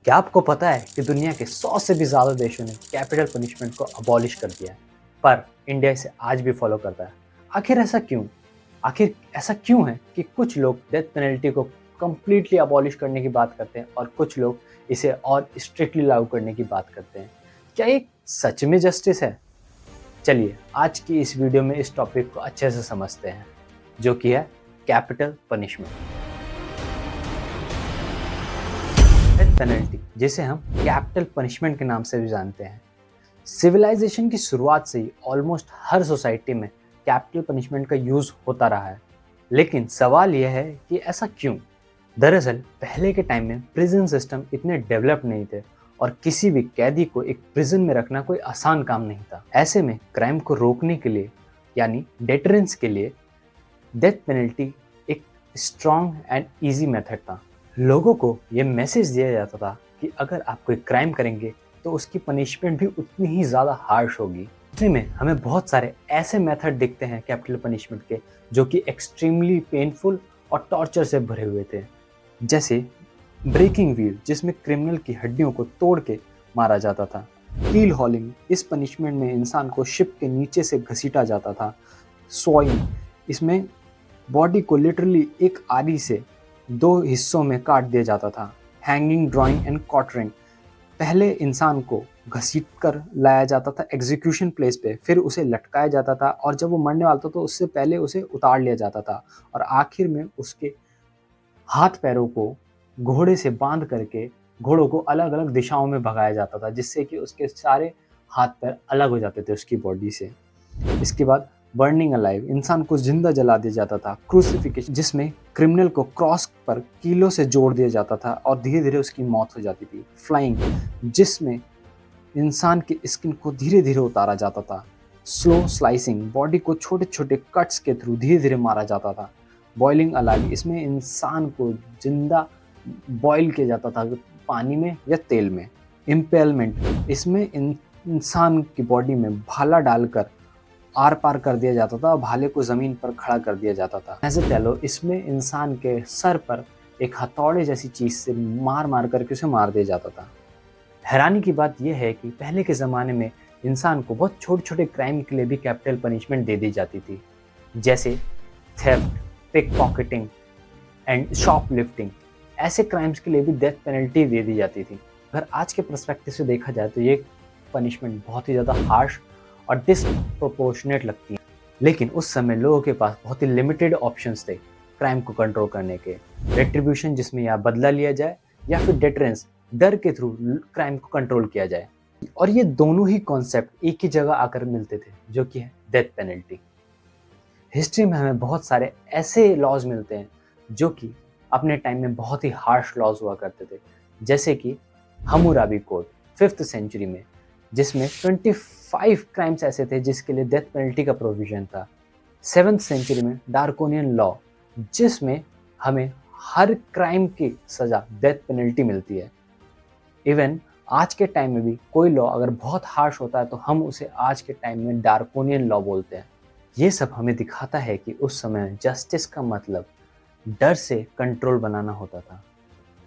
क्या आपको पता है कि दुनिया के 100 से भी ज़्यादा देशों ने कैपिटल पनिशमेंट को अबॉलिश कर दिया है, पर इंडिया इसे आज भी फॉलो करता है। आखिर ऐसा क्यों? आखिर ऐसा क्यों है कि कुछ लोग डेथ पेनल्टी को कंप्लीटली अबॉलिश करने की बात करते हैं और कुछ लोग इसे और स्ट्रिक्टली लागू करने की बात करते हैं? क्या ये सच में जस्टिस है? चलिए आज की इस वीडियो में इस टॉपिक को अच्छे से समझते हैं, जो कि है कैपिटल पनिशमेंट। डेथ पेनल्टी, जिसे हम कैपिटल पनिशमेंट के नाम से भी जानते हैं, सिविलाइजेशन की शुरुआत से ही ऑलमोस्ट हर सोसाइटी में कैपिटल पनिशमेंट का यूज होता रहा है। लेकिन सवाल यह है कि ऐसा क्यों? दरअसल पहले के टाइम में प्रिजन सिस्टम इतने डेवलप नहीं थे और किसी भी कैदी को एक प्रिजन में रखना कोई आसान काम नहीं था। ऐसे में क्राइम को रोकने के लिए, यानी डेटरेंस के लिए, डेथ पेनल्टी एक स्ट्रॉन्ग एंड इजी मेथड था। लोगों को ये मैसेज दिया जाता था कि अगर आप कोई क्राइम करेंगे तो उसकी पनिशमेंट भी उतनी ही ज़्यादा हार्श होगी। इसी में हमें बहुत सारे ऐसे मेथड दिखते हैं कैपिटल पनिशमेंट के, जो कि एक्सट्रीमली पेनफुल और टॉर्चर से भरे हुए थे। जैसे ब्रेकिंग व्हील, जिसमें क्रिमिनल की हड्डियों को तोड़ के मारा जाता था। कील हॉलिंग, इस पनिशमेंट में इंसान को शिप के नीचे से घसीटा जाता था। सॉइंग, इसमें बॉडी को लिटरली एक आरी से दो हिस्सों में काट दिया जाता था। हैंगिंग, ड्राइंग एंड कॉटरिंग, पहले इंसान को घसीट कर लाया जाता था एग्जीक्यूशन प्लेस पे, फिर उसे लटकाया जाता था और जब वो मरने वाला था तो उससे पहले उसे उतार लिया जाता था और आखिर में उसके हाथ पैरों को घोड़े से बांध करके घोड़ों को अलग अलग दिशाओं में भगाया जाता था, जिससे कि उसके सारे हाथ पैर अलग हो जाते थे उसकी बॉडी से। इसके बाद बर्निंग अलाइव, इंसान को जिंदा जला दिया जाता था। क्रूसिफिकेशन, जिसमें क्रिमिनल को क्रॉस पर कीलों से जोड़ दिया जाता था और धीरे धीरे उसकी मौत हो जाती थी। फ्लाइंग, जिसमें इंसान की स्किन को धीरे धीरे उतारा जाता था। स्लो स्लाइसिंग, बॉडी को छोटे छोटे कट्स के थ्रू धीरे धीरे मारा जाता था। बॉइलिंग अलाइव, इसमें इंसान को जिंदा बॉईल किया जाता था पानी में या तेल में। इम्पेलमेंट, इसमें इंसान की बॉडी में भाला डालकर आर पार कर दिया जाता था और भाले को जमीन पर खड़ा कर दिया जाता था। मैज़ेटेलो, इसमें इंसान के सर पर एक हथौड़े जैसी चीज से मार मार करके उसे मार दिया जाता था। हैरानी की बात यह है कि पहले के ज़माने में इंसान को बहुत छोटे छोटे क्राइम के लिए भी कैपिटल पनिशमेंट दे दी जाती थी, जैसे theft, pickpocketing and shoplifting. ऐसे क्राइम्स के लिए भी डेथ पेनल्टी दे दी जाती थी। अगर आज के पर्सपेक्टिव से देखा जाए तो ये पनिशमेंट बहुत ही ज़्यादा हार्श और डिसप्रोपोर्शनेट लगती है। लेकिन उस समय लोगों के पास बहुत ही लिमिटेड ऑप्शंस थे क्राइम को कंट्रोल करने के। रेट्रीब्यूशन, जिसमें या बदला लिया जाए, या फिर डेटरेंस, डर के थ्रू क्राइम को कंट्रोल किया जाए। और ये दोनों ही कॉन्सेप्ट एक ही जगह आकर मिलते थे, जो कि है डेथ पेनल्टी। हिस्ट्री में हमें बहुत सारे ऐसे लॉज मिलते हैं जो कि अपने टाइम में बहुत ही हार्श लॉज हुआ करते थे, जैसे कि हम्मुराबी कोड 5th सेंचुरी में, जिसमें 25 क्राइम्स ऐसे थे जिसके लिए डेथ पेनल्टी का प्रोविजन था। 7th सेंचुरी में डार्कोनियन लॉ, जिसमें हमें हर क्राइम की सजा डेथ पेनल्टी मिलती है। इवन आज के टाइम में भी कोई लॉ अगर बहुत हार्श होता है तो हम उसे आज के टाइम में डार्कोनियन लॉ बोलते हैं। ये सब हमें दिखाता है कि उस समय जस्टिस का मतलब डर से कंट्रोल बनाना होता था,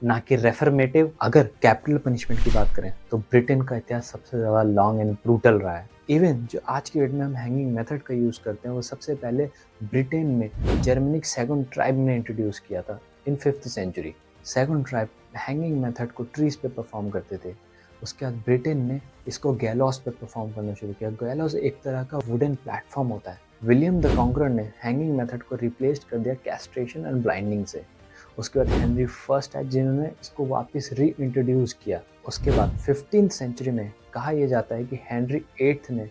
ना कि रेफर्मेटिव। अगर कैपिटल पनिशमेंट की बात करें तो ब्रिटेन का इतिहास सबसे ज़्यादा लॉन्ग एंड ब्रूटल रहा है। इवन जो आज की डेट में हम हैंगिंग मेथड का यूज़ करते हैं, वो सबसे पहले ब्रिटेन में जर्मनिक सैगन ट्राइब ने इंट्रोड्यूस किया था in 5th century. Saxon tribe hanging method को ट्रीज पे परफॉर्म करते थे। उसके बाद ब्रिटेन ने इसको गैलोस पे परफॉर्म करना शुरू किया। गैलोस एक तरह का वुडन प्लेटफॉर्म होता है। विलियम द कॉन्करर ने हैंगिंग मेथड को रिप्लेस कर दिया कैस्ट्रेशन एंड ब्लाइंडिंग से। उसके बाद हेनरी फर्स्ट है जिन्होंने इसको वापस री इंट्रोड्यूस किया। उसके बाद 15th सेंचुरी में कहा यह जाता है कि हेनरी 8th ने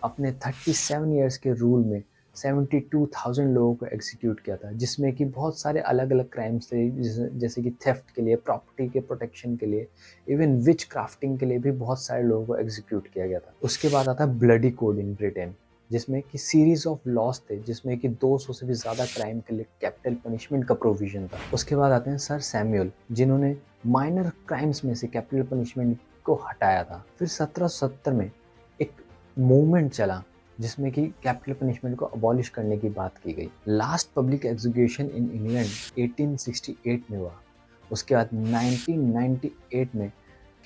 अपने 37 इयर्स के रूल में 72,000 लोगों को एग्जीक्यूट किया था, जिसमें कि बहुत सारे अलग अलग क्राइम्स थे, जैसे कि थेफ्ट के लिए, प्रॉपर्टी के प्रोटेक्शन के लिए, इवन विच क्राफ्टिंग के लिए भी बहुत सारे लोगों को एग्जीक्यूट किया गया था। उसके बाद आता है ब्लडी कोड इन ब्रिटेन, जिसमें कि सीरीज ऑफ लॉस थे, जिसमें कि 200 से भी ज़्यादा क्राइम के लिए कैपिटल पनिशमेंट का प्रोविजन था। उसके बाद आते हैं सर सैमुअल, जिन्होंने माइनर क्राइम्स में से कैपिटल पनिशमेंट को हटाया था। फिर 1770 में एक मूवमेंट चला जिसमें कि कैपिटल पनिशमेंट को अबॉलिश करने की बात की गई। Last public execution in England 1868 में हुआ। उसके बाद 1998 में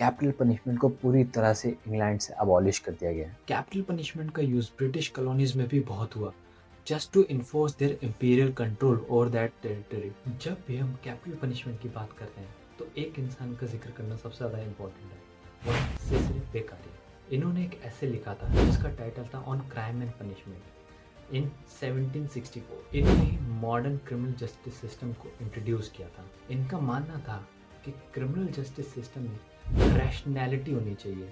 कैपिटल पनिशमेंट को पूरी तरह से इंग्लैंड से अबॉलिश कर दिया गया है। कैपिटल पनिशमेंट का यूज ब्रिटिश कॉलोनीज में भी बहुत हुआ, just to enforce their imperial control over that territory. जब भी हम कैपिटल पनिशमेंट की बात करते हैं तो एक इंसान का जिक्र करना सबसे ज़्यादा इम्पोर्टेंट है, वो सिसिली बेकारिया। इन्होंने एक ऐसे लिखा था जिसका टाइटल था ऑन क्राइम एंड पनिशमेंट इन 1764। इन्होंने ही मॉडर्न क्रिमिनल जस्टिस सिस्टम को इंट्रोड्यूस किया था। इनका मानना था कि क्रिमिनल जस्टिस सिस्टम में रैशनैलिटी होनी चाहिए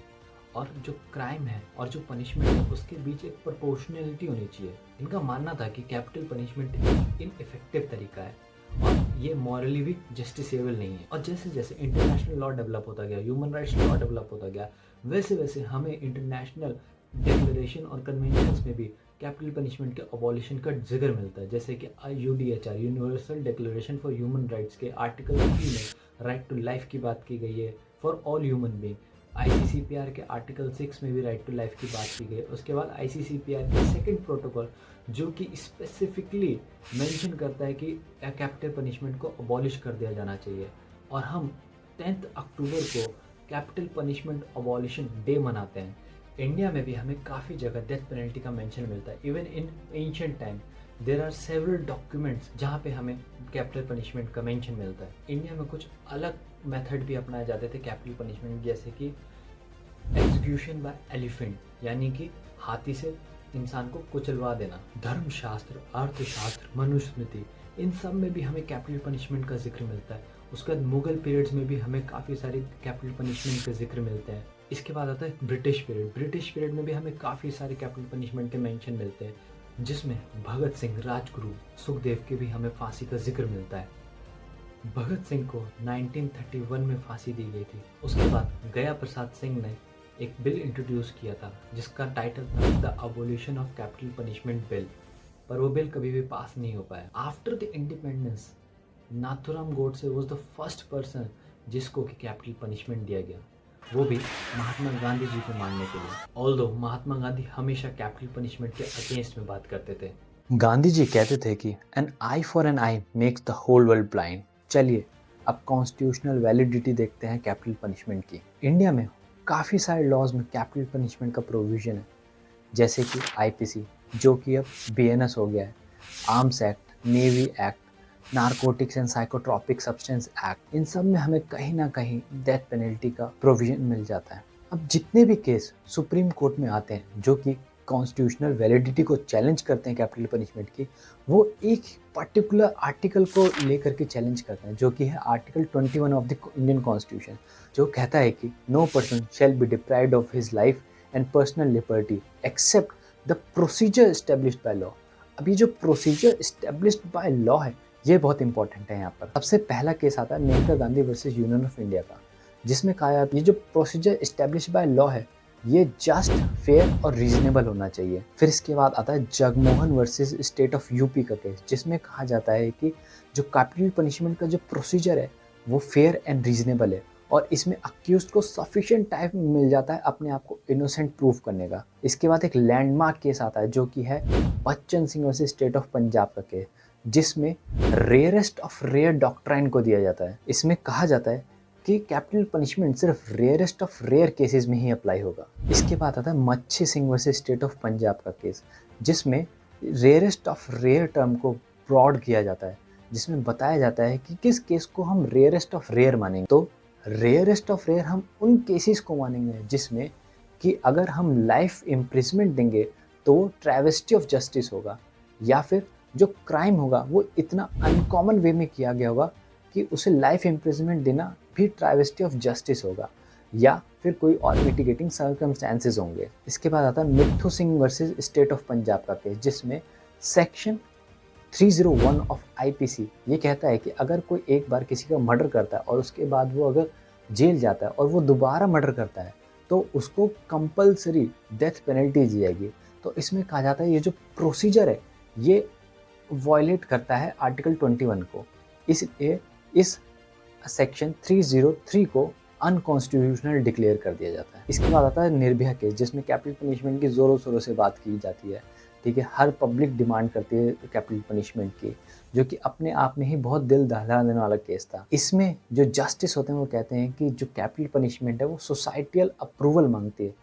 और जो क्राइम है और जो पनिशमेंट है उसके बीच एक प्रोपोर्शनैलिटी होनी चाहिए। इनका मानना था कि कैपिटल पनिशमेंट एक इनइफेक्टिव तरीका है और ये मॉरली भी जस्टिसेबल नहीं है। और जैसे जैसे इंटरनेशनल लॉ डेवलप होता गया, ह्यूमन राइट्स लॉ डेवलप होता गया, वैसे वैसे हमें इंटरनेशनल डिक्लेरेशन और कन्वेंशंस में भी कैपिटल पनिशमेंट के अबॉलिशन का जिक्र मिलता है। जैसे कि UDHR, universal declaration for human rights के आर्टिकल 3 में राइट टू लाइफ की बात की गई है for all human being. ICCPR के आर्टिकल 6 में भी राइट टू लाइफ की बात की गई। उसके बाद आईसीसीपीआर के सेकंड प्रोटोकॉल जो कि स्पेसिफिकली मेंशन करता है कि कैपिटल पनिशमेंट को अबॉलिश कर दिया जाना चाहिए। और हम 10 अक्टूबर को कैपिटल पनिशमेंट अबॉलिशन डे मनाते हैं। इंडिया में भी हमें काफ़ी जगह डेथ पेनल्टी का मेंशन मिलता है। Even in ancient time there are several documents जहाँ पे हमें कैपिटल पनिशमेंट का मेंशन मिलता है। इंडिया में कुछ अलग मेथड भी अपनाए जाते थे कैपिटल पनिशमेंट, जैसे कि एग्जीक्यूशन बाय एलिफेंट, यानी कि हाथी से इंसान को कुचलवा देना। धर्मशास्त्र, अर्थशास्त्र, मनुस्मृति, इन सब में भी हमें कैपिटल पनिशमेंट का जिक्र मिलता है। उसके बाद मुगल पीरियड्स में भी हमें काफ़ी सारे कैपिटल पनिशमेंट के जिक्र मिलते हैं। इसके बाद आता है ब्रिटिश पीरियड। ब्रिटिश पीरियड में भी हमें काफ़ी सारे कैपिटल पनिशमेंट के मेंशन मिलते हैं, जिसमें भगत सिंह, राजगुरु, सुखदेव के भी हमें फांसी का जिक्र मिलता है। भगत सिंह को 1931 में फांसी दी गई थी। उसके बाद गया प्रसाद सिंह ने एक बिल इंट्रोड्यूस किया था जिसका टाइटल था the abolition of capital punishment bill, पर वो बिल कभी भी पास नहीं हो पाया। After the independence Nathuram Godse was the first person जिसको कि कैपिटल पनिशमेंट दिया गया, वो भी महात्मा गांधी जी को मानने के लिए। ऑल्दो महात्मा गांधी हमेशा कैपिटल पनिशमेंट के अगेंस्ट में बात करते थे। गांधी जी कहते थे कि an eye for an eye makes the whole world blind. चलिए अब कॉन्स्टिट्यूशनल वैलिडिटी देखते हैं कैपिटल पनिशमेंट की। इंडिया में काफ़ी सारे लॉज में कैपिटल पनिशमेंट का प्रोविज़न है, जैसे कि आईपीसी जो कि अब बीएनएस हो गया है, arms act, navy act, narcotics and psychotropic substance act. इन सब में हमें कहीं ना कहीं डेथ पेनल्टी का प्रोविज़न मिल जाता है। अब जितने भी केस सुप्रीम कोर्ट में आते हैं जो कि कॉन्स्टिट्यूशनल वैलिडिटी को चैलेंज करते हैं कैपिटल पनिशमेंट की, वो एक पर्टिकुलर आर्टिकल को लेकर के चैलेंज करते हैं, जो कि है article 21 of the Indian constitution, जो कहता है कि no person shall be deprived of his life and personal liberty except the procedure established by law. अब ये जो प्रोसीजर एस्टेब्लिश्ड बाय लॉ है ये बहुत इंपॉर्टेंट है। यहाँ पर सबसे पहला केस आता है Maneka Gandhi versus union of India का, जिसमें कहा जाता है ये जो प्रोसीजर एस्टेब्लिश्ड बाय लॉ है ये जस्ट, फेयर और रीजनेबल होना चाहिए। फिर इसके बाद आता है Jagmohan versus state of UP का केस, जिसमें कहा जाता है कि जो कैपिटल पनिशमेंट का जो प्रोसीजर है वो फेयर एंड रीजनेबल है और इसमें अक्यूज्ड को सफिशिएंट टाइम मिल जाता है अपने आप को इनोसेंट प्रूव करने का। इसके बाद एक लैंडमार्क केस आता है जो कि है Bachchan Singh versus state of Punjab का केस, जिसमें रेयरेस्ट ऑफ रेयर डॉक्ट्राइन को दिया जाता है। इसमें कहा जाता है कि कैपिटल पनिशमेंट सिर्फ रेयरेस्ट ऑफ रेयर केसेस में ही अप्लाई होगा। इसके बाद आता है मच्छी Singh versus state of Punjab का केस, जिसमें रेयरेस्ट ऑफ रेयर टर्म को ब्रॉड किया जाता है, जिसमें बताया जाता है कि किस केस को हम रेयरेस्ट ऑफ रेयर मानेंगे। तो रेयरेस्ट ऑफ रेयर हम उन केसेस को मानेंगे जिसमें कि अगर हम लाइफ इम्प्रिजमेंट देंगे तो वो ट्रैवेस्टी ऑफ जस्टिस होगा, या फिर जो क्राइम होगा वो इतना अनकॉमन वे में किया गया होगा कि उसे लाइफ इम्प्रिजमेंट देना भी ट्राइवेस्टी ऑफ जस्टिस होगा, या फिर कोई और मिटिगेटिंग सर्कमस्टेंसेस होंगे। इसके बाद आता है मिट्ठू Singh versus state of Punjab का केस, जिसमें सेक्शन 301 ऑफ आईपीसी ये कहता है कि अगर कोई एक बार किसी का मर्डर करता है और उसके बाद वो अगर जेल जाता है और वो दोबारा मर्डर करता है तो उसको कंपलसरी डेथ पेनल्टी दी जाएगी। तो इसमें कहा जाता है ये जो प्रोसीजर है ये वायलेट करता है आर्टिकल 21 को, इसलिए इस सेक्शन 303 को अनकॉन्स्टिट्यूशनल डिक्लेयर कर दिया जाता है। इसके बाद आता है निर्भया केस, जिसमें कैपिटल पनिशमेंट की ज़ोरों शोरों से बात की जाती है, ठीक है, हर पब्लिक डिमांड करती है कैपिटल पनिशमेंट की, जो कि अपने आप में ही बहुत दिल दहला देने वाला केस था। इसमें जो जस्टिस होते हैं वो कहते हैं कि जो कैपिटल पनिशमेंट है वो सोसाइटियल अप्रूवल मांगती है।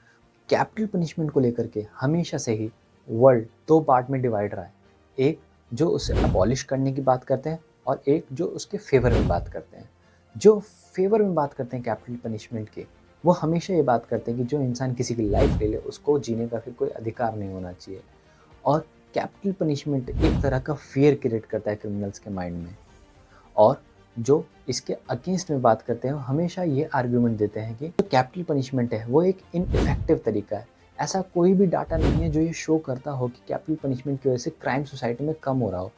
कैपिटल पनिशमेंट को लेकर के हमेशा से ही वर्ल्ड 2 पार्ट में डिवाइड रहा है। एक जो उसे अबॉलिश करने की बात करते हैं और एक जो उसके फेवर में बात करते हैं। जो फेवर में बात करते हैं कैपिटल पनिशमेंट की, वो हमेशा ये बात करते हैं कि जो इंसान किसी की लाइफ ले ले उसको जीने का फिर कोई अधिकार नहीं होना चाहिए। और कैपिटल पनिशमेंट एक तरह का फ़ियर क्रिएट करता है क्रिमिनल्स के माइंड में। और जो इसके अगेंस्ट में बात करते हैं वो हमेशा ये आर्गुमेंट देते हैं कि जो कैपिटल पनिशमेंट है वो एक इनइफेक्टिव तरीका है। ऐसा कोई भी डाटा नहीं है जो ये शो करता हो कि कैपिटल पनिशमेंट की वजह से क्राइम सोसाइटी में कम हो रहा हो।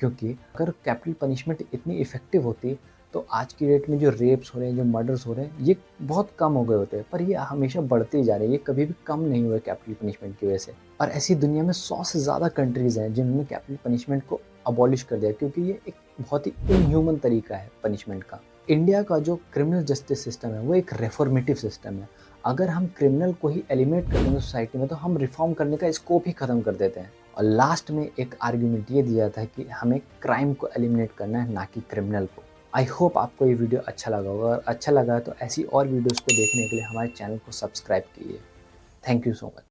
क्योंकि अगर कैपिटल पनिशमेंट इतनी इफेक्टिव होती तो आज की डेट में जो रेप्स हो रहे हैं, जो मर्डर्स हो रहे हैं, ये बहुत कम हो गए होते हैं। पर ये हमेशा बढ़ते ही जा रहे हैं, ये कभी भी कम नहीं हुए कैपिटल पनिशमेंट की वजह से। और ऐसी दुनिया में 100 से ज़्यादा कंट्रीज़ हैं जिन्होंने कैपिटल पनिशमेंट को अबॉलिश कर दिया, क्योंकि ये एक बहुत ही इनह्यूमन तरीका है पनिशमेंट का। इंडिया का जो क्रिमिनल जस्टिस सिस्टम है वो एक रिफॉर्मेटिव सिस्टम है। अगर हम क्रिमिनल को ही एलिमिनेट कर देंगे सोसाइटी में तो हम रिफॉर्म करने का स्कोप ही खत्म कर देते हैं। और लास्ट में एक आर्ग्यूमेंट ये दिया था कि हमें क्राइम को एलिमिनेट करना है, ना कि क्रिमिनल को। आई होप आपको ये वीडियो अच्छा लगा होगा, और अच्छा लगा तो ऐसी और वीडियोस को देखने के लिए हमारे चैनल को सब्सक्राइब कीजिए। Thank you so much.